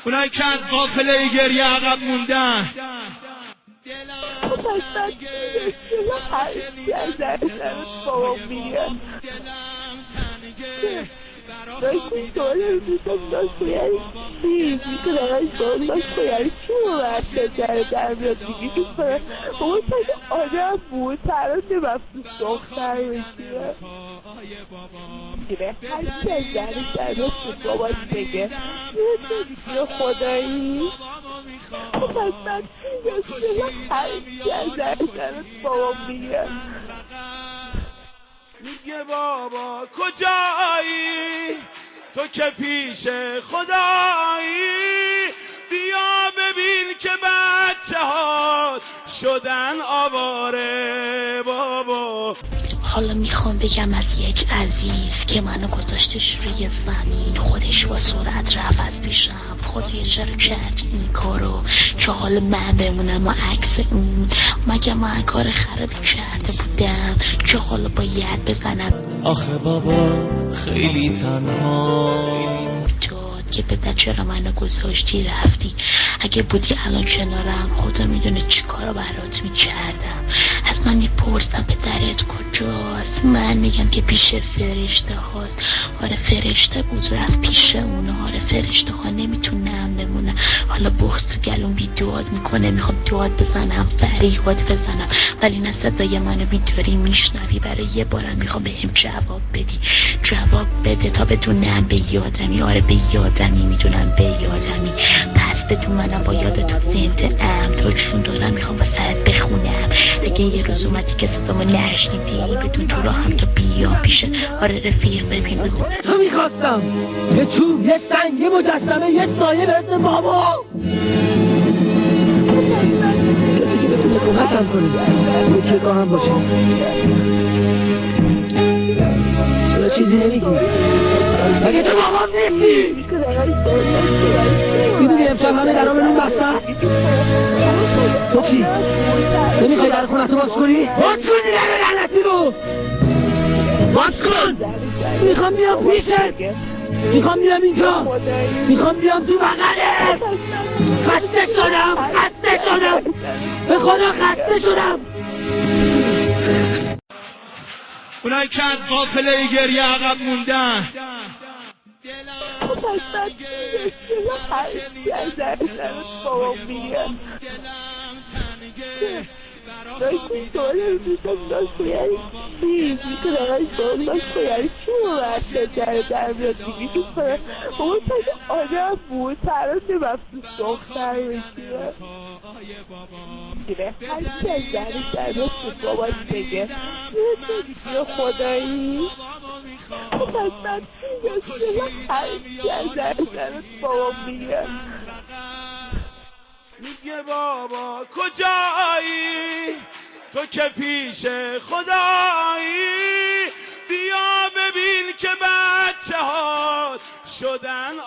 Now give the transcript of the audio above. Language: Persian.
اونایی که از قافله گریه عقب موندن آدم بود تران نمفتوش دختر بگیره هرچی از زنش بود باباش بگه یه دیگه خدایی پس من هرچی از زنش بابا میگه میگه بابا کجایی تو که پیش خدایی بیا ببین که بچه ها شدن آواره بابا. حالا میخوام بگم از یک عزیز که منو گذاشتش روی زمین، خودش با سرعت رفت از پیشم. خدایا چرا کردی این کارو که حالا من بمونم و عکس اون؟ مگه من کار خرابی کرده بودم که حالا باید بزنم؟ آخه بابا خیلی تنها که پدر چرا منو گذاشتی رفتی؟ اگه بودی الان کنارم خدا میدونه چی کارو برات میکردم. از من میپرسم پدرت کجاست؟ من میگم که پیش فرشته هاست. آره فرشته بود رفت پیش اونا. آره فرشته ها نمیتونم بمونم. حالا بغض تو گلوم بیداد میکنه، میخوام داد بزنم فریاد بزنم، ولی نه صدای منو بیداری میشنوی. برای یه بارم میخوام بهم جواب بدی، جواب بده تا بدونم به یادمی. آره به یادمی، میدونم به یادمی. پس بدون منم با یاد تو زنده ام، تا چون دارم میخوام با سرت بخونم. اگه یه روز اومدی که صدامو نشنیدی بدون تو راه هم تا بیام پیشه. آره رفیق ببین روز تو میخواستم یه چوب، یه سنگ، یه مجسمه، یه سایه به اسم بابا، کسی که بتونه کمکم کنه، یکی راهم باشه. چرا چیزی نمیگی؟ مگه تو بابام نیستی؟ میدونی امشب همه درام نون بسته است؟ تو چی؟ نمیخوای در خونتو باز کنی؟ باز کنی در لعنتی رو! باز کن! میخوام بیام پیشت! میخوام بیام اینجا! میخوام بیام تو بغلت! خسته شدم! خسته شدم! به خدا خسته شدم! اونایی که از قافله گریه عقب موندن هرچی از زنش بابا میگه داشتی سوال دوستم داشت باید چیز میکنه داشت باید چی مورد در میاد دیگه میکنه بابا تاید آدم بود تران نمفتوش دختر بگیره هرچی از زنش بود باباش بگه یه دیگه خدایی پس من هرچی از زنش بابا میگه میگه بابا کجایی تو که پیش خدایی بیا ببین که بچه ها شدن